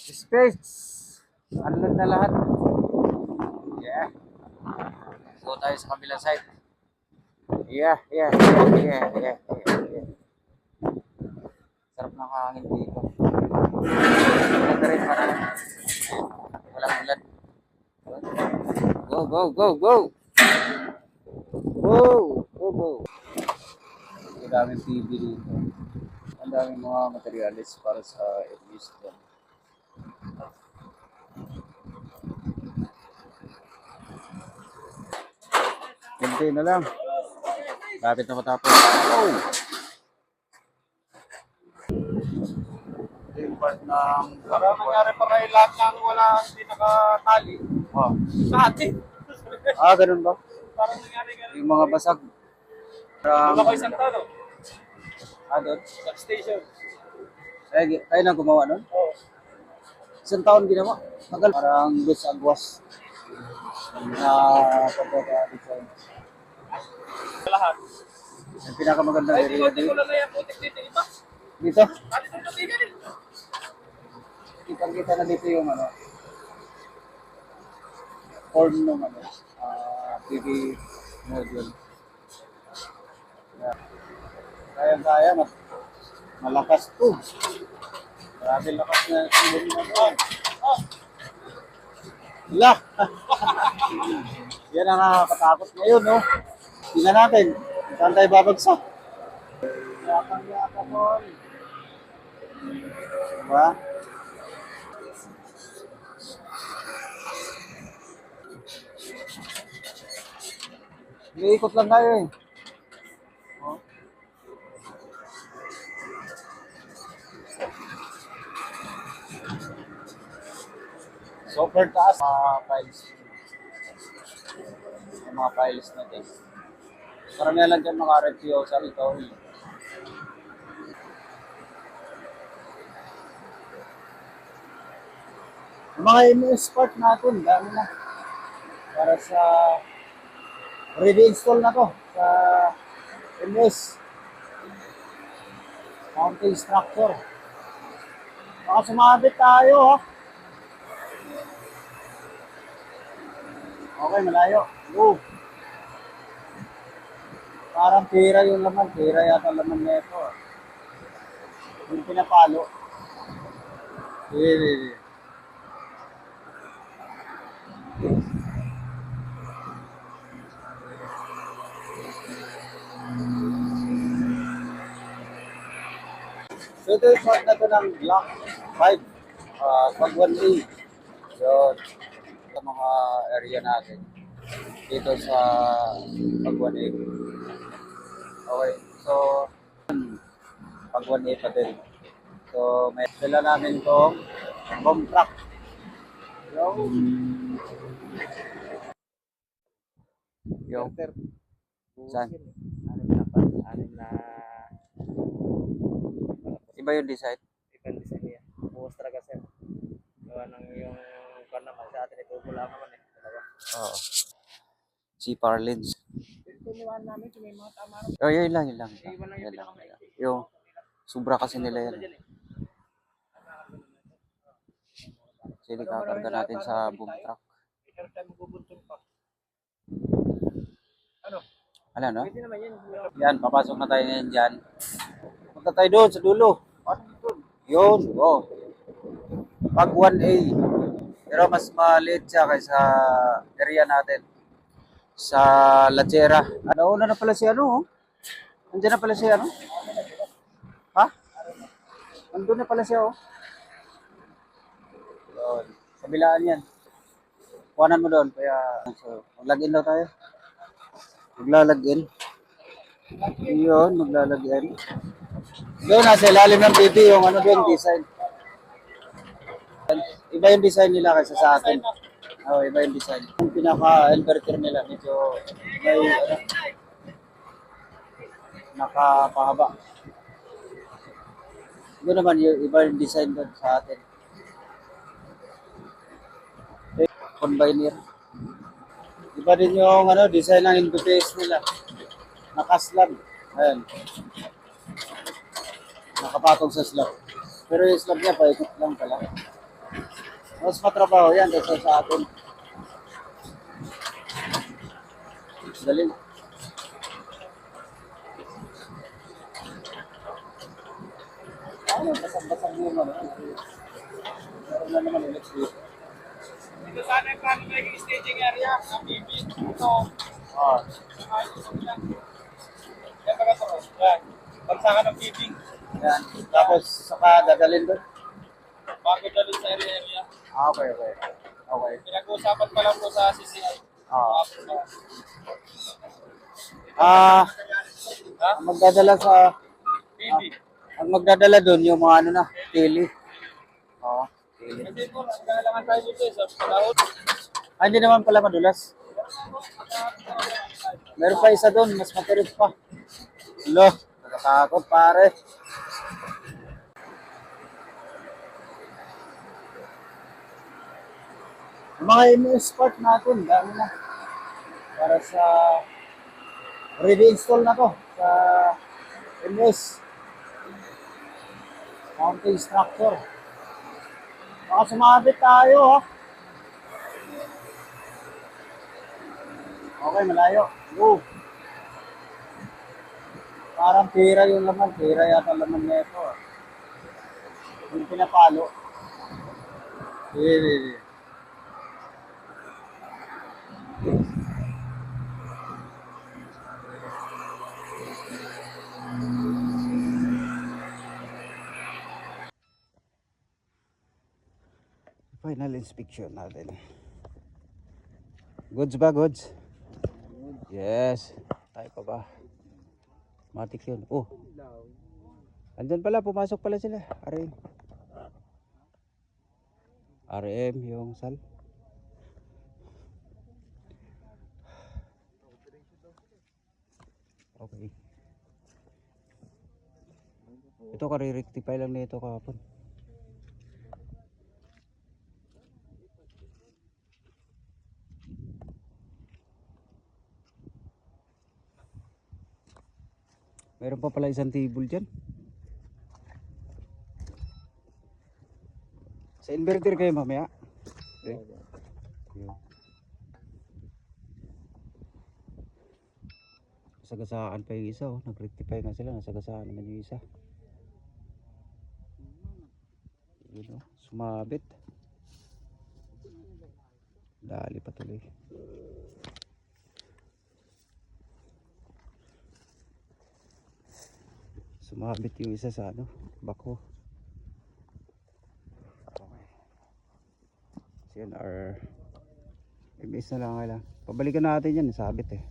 Space. Unload na lahat. Yeah. So tayo sa kabilang side. Yeah. Sarap ng hangin dito. Maganda rin parang walang ulan. Go, go, go, go! Go! Ang daming TV dito. Ang daming mga materialis para sa English dyan. Kunti na lang. Lapit na matapos. Oh! Yung part ng... Para nangyari pa kayo lahat ng wala hindi nakatali. Oh. Dati. Ganun ba? Parang nangyari ganun. Yung mga basag. Wala ko isang tano. Doon? Substation. Kayo na gumawa nun? Oo. Isang taon ginawa. Tagal. Parang Los Aguas na pagkaka-design. Lahat. Ang pinakamagandang Ay, area di ko lang na yan putik dito iba. dito. Dati itong tutigan eh. Kitang-kita na dito yung form ng TV module. Yeah. Kaya, malakas to. Grabe lakas na yung mga Wala. Yan ang nakakatakot ngayon, no? Tingnan natin. Saan tayo babagsak? Yakang mo. Diba? Iikot lang tayo eh. Oh. Super taas mga files. Yung mga files natin. Karamihan lang dyan mga review sa ito. Yung mga MS part natin, dami na. Para sa ready install na to sa MS. Mounting structure. Baka sumabit tayo ha. Okay, malayo. Go. Parang pira yung laman. Pira yata laman na ito. Yung pinapalo. Hindi. So ito yung part na ito ng Block 5. Pag 1A. Yun. Sa mga area natin. Dito sa pag 1A. Okay. So, pag 1A pa din. So, may sila namin itong bomb truck. Yung saan? Anim na Iba yung design? ibang design niya. Bukas talaga sir. Gawa ng yung kan naman sa atin ito wala naman eh. Dalawa. Oo. C-Power lens. Ito niwan namin kung may mga tama. Oh, yun lang. Iwan lang yung pinaka-main. Yung sobra kasi nila yan. Sige, kakarga natin sa boom truck. Pero tayo magbubuntong pa. Ano? Ano, no? Pwede naman yan. Yan, papasok na tayo ngayon dyan. Punta tayo doon sa dulo. Yun, oh. Pag 1A. Pero mas maliit siya kaysa area natin. Sa Lachera. Nauna na pala si ano, oh. Nandiyan na pala si ano. Ha? Nandun na pala siya, oh. Yun. Kabilaan yan. Kuhanan mo doon. Kaya, so, mag-login daw tayo. Maglalagin. Yun, maglalagin. Doon, nasa ilalim ng TV yung ano doon, design. Iba yung design nila kaysa sa atin. Iba yung design. Yung pinaka-inverter nila, medyo may nakapahaba. Doon naman, yung iba yung design doon sa atin. Combiner. Iba din yung design ng interface nila. Naka-slab. Ayan. Nakapatong sa slab. Pero yung slab niya, paikot lang pala. Mas matrabaho yan kaysa sa atin. Dali. Ano, basag-basag yung ano. Meron na naman ulit dito. Dito sana yung paano magiging staging area ng BB. Ito, Ah, yan baga to. Yan. Pagsakan ng BB. yan. Tapos saka dadalhin doon. Bago dalhin sa area. Ah, okay, okay. Okay. Pinag-uusapan pa lang po sa CCI. Ah. Ha? Ang magdadala sa BB. ang magdadala doon yung mga ano na, tili. Oo, tili. Kasi po, kailangan tayo dito sa palahod. Ah, hindi naman pala madulas. Meron pa isa doon, mas matirik pa. Lo, nakatakot pare. Yung mga MS part natin, dami na. Para sa ready install na to sa MS. Mounting structure. Baka sumabit tayo ha. Okay, malayo. Go. Parang pira yung laman. Pira yata laman nito. Yung pinapalo. Hindi. Final inspection natin. Goods ba, goods? Yes. Tayo pa ba? Matik yun. Oh. Andyan pala, pumasok pala sila. RM. RM yung sal. Okay. Ito kare-rectify lang nito kahapon. Meron pa pala isang table dyan. Sa inverter kayo mamaya. Okay. Nasagasaan pa yung isa. Oh. Nag-rectify nga sila. Nasagasaan naman yung isa. Yun, oh. Sumabit. Dali pa tuloy. Sumabit yung isa sa ano, bako. Okay. CNR MS na lang kailangan. Pabalikan natin yan, sabit eh.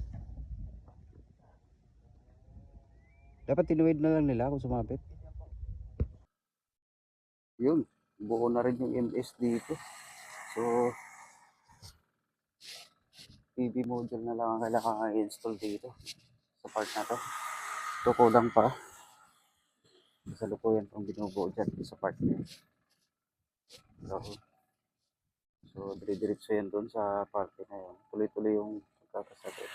Dapat tinuwid na lang nila kung sumabit. Yun, buo na rin yung MS dito. So PV module na lang ang kailangan i-install dito sa part na to. Ito kulang pa. Kasalukuyan pang binubuo dyan sa part niya. So dire-diretso yan doon sa parte na yun. Tuloy-tuloy yung pagkakasabit.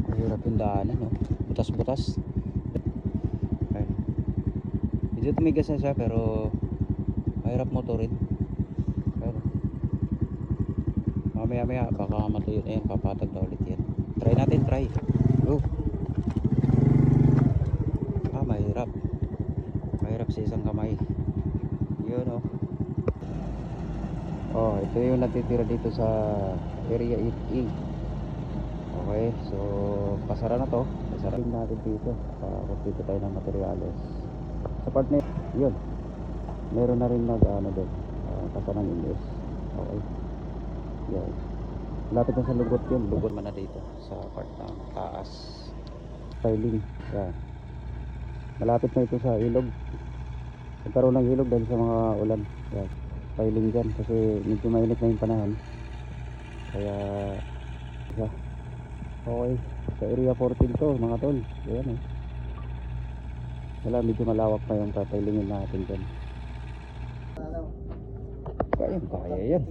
Mahirap yung daanan, no? Butas-butas. Ayun. Medyo tumigas na siya pero mahirap motorin. Pero mamaya-maya baka matuyo na yan. Papatag na ulit yan. Try natin, try. Go! Mahirap. Mahirap sa isang kamay. Yun, oh. Oh, ito yung natitira dito sa area 8E. Okay, so pasara na to. Pasara din natin dito. Dito tayo ng materyales. Sa part na yun, meron na rin ano doon. Pasarang ilis. Okay. Yan. Lapit na sa lugot yun. Lugot man na dito sa part na taas. Tiling. Yan. Malapit na ito sa ilog. Nagkaroon ng ilog dahil sa mga ulan. Yan. Tiling dyan kasi medyo mainit na yung panahon. Kaya yeah. Okay, sa area 14 to mga tol. Ayan, wala, medyo malawak pa yung tatilingin natin dyan. Kaya yan.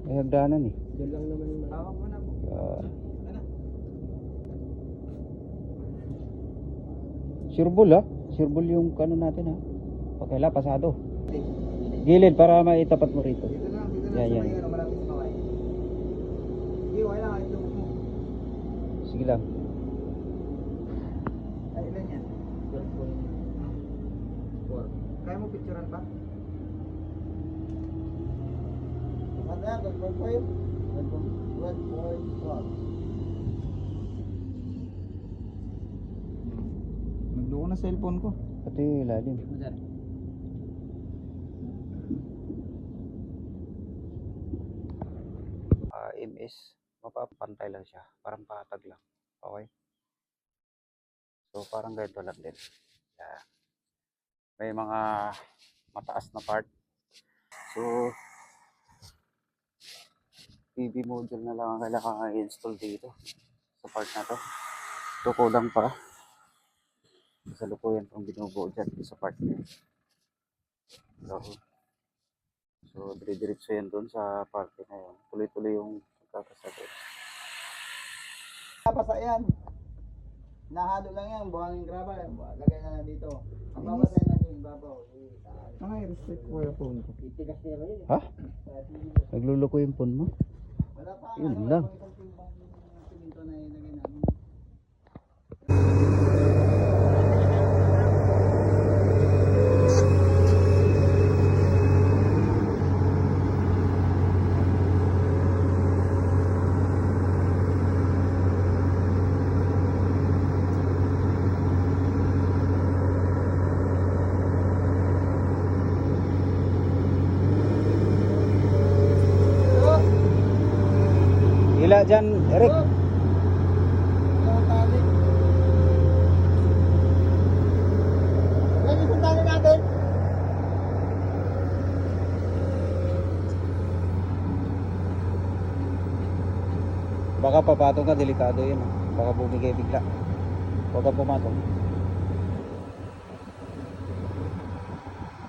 May hagdanan eh. Sureball ha? sureball yung ano natin ha. Pagkaila, pasado. Gilid para maitapat mo rito. Dito na Yan, sa yan. may ano, malapit sa kaway. Sige, okay lang, kahit lubog mo. Sige lang. Ay, ilan yan? 12.4. Kaya mo picturean pa? Ano yan? 12.4? Nagluko na cellphone ko. Pati ilalim. MS, mapapantay lang siya. Parang patag lang. Okay. So, parang ganito lang din. Yan. May mga mataas na part. So, PV module na lang ang kailangan i-install dito sa part na to. Ito kulang pa. Kasalukuyan pang binubuo dyan sa part niya. So dire-diretso yan doon sa parte na yun. Tuloy-tuloy yung pagkakasabit. Papasa yan. Nahalo lang yan, buhangin gravel. Lagay na lang dito. Ang babasay na yung babaw. Ay, respect ko yung phone ko. Itigas niya ba yun? Ha? Nagluluko yung phone mo? Wala pa. Yun lang. Siminto na ilagay namin. Hila dyan, Eric. Yung tali. Yan yung tali natin. Baka papatong ka, delikado yun. Baka bumigay bigla. Huwag kang pumatong.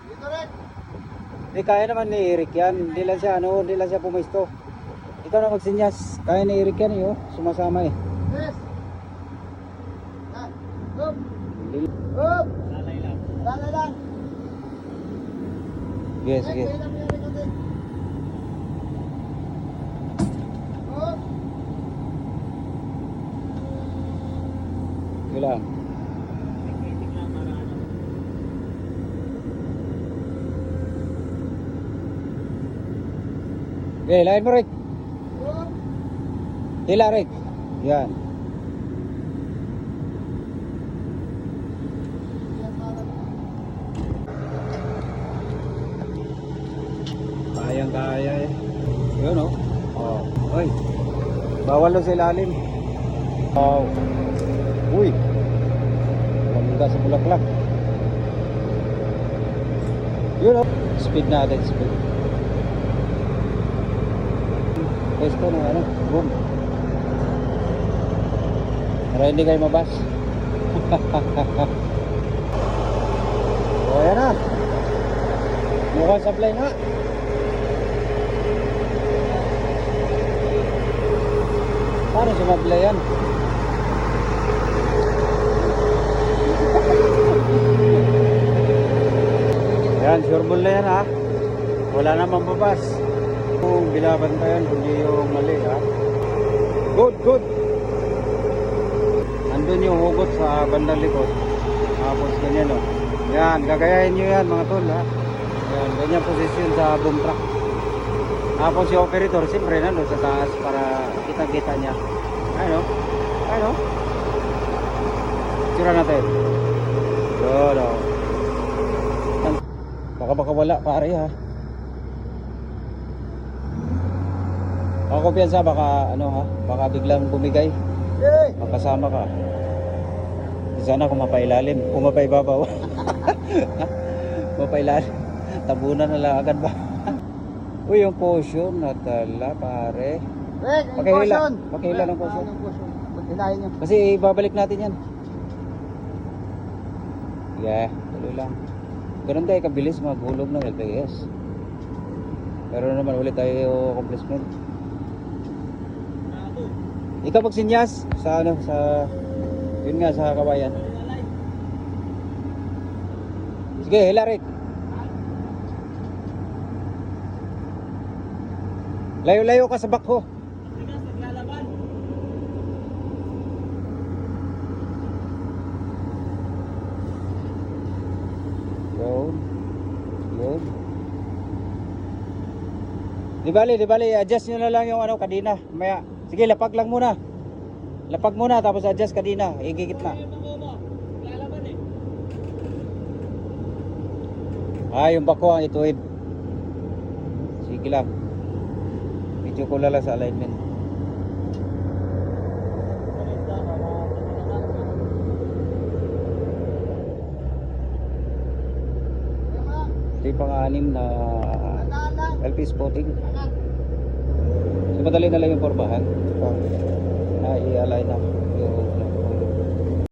Dito rin. Hindi, kaya naman ni Eric yan. Hindi lang siya, hindi lang siya pumisto. Ikaw na magsinyas. Kaya ni Eric yan eh, oh. Sumasama eh. Yes. Yan. Up. Hindi- Up. Lalay lang. Lalay lang. Sige, sige. Kaya lang yan natin. Up. Sige lang. Tingnan lang para ano. Okay, lain mo Rick. Up. Hila Rick. Yan. Yan para. Kayang kaya eh. Yun oh. Oh. Oy. Bawal lang sa ilalim. Oh. Uy. Maganda sa bulaklak. Yun oh. Speed natin, speed. Pwesto ng ano, boom. Para hindi kayo mabas. O yan na. Mukhang supply nga. Paano sumablay yan? Yan, sureball na yan ha. Wala namang babas. Kung binabantayan, hindi yung mali ha. Good, good. Andun yung hugot sa bandang likod. Tapos ganyan o. Yan, gagayahin nyo yan mga tol ha. Yan, ganyan posisyon sa boom truck. Tapos yung operator, siyempre nandun sa taas para kita-kita niya. Ayun o. Ayun o. Sira natin. Yun o. Baka wala pare ha. Ako kumpiyansa baka ano ha, baka biglang bumigay. Yay! Makasama ka. Sana kung mapailalim, kung mapaibabaw. Mapailalim. Tabunan na lang agad ba? Uy, yung potion natala pare. Rick, yung Pakihila. caution. Pakihila ng caution. Yung caution. Hilahin nyo. Kasi babalik natin yan. Yeah, tuloy lang. Ganun tayo kabilis maghulog ng LPS. Pero naman ulit tayo accomplishment. Ikaw magsinyas sa ano sa yun nga sa kawayan. Sige, hilarik. Layo-layo ka sa bakho. Tigas, naglalaban. Yun. Yun. Di bali, adjust nyo na lang yung ano, kadina. Maya, sige, lapag lang muna. Lapag muna, tapos adjust kadina. Igigit na. Naglalaban eh. Ah, yung bako ang ituwid. Sige lang. Medyo ko lang sa alignment. Ito yung pang-anim na LP spotting. So, madali na lang yung porbahan. Na i-align na.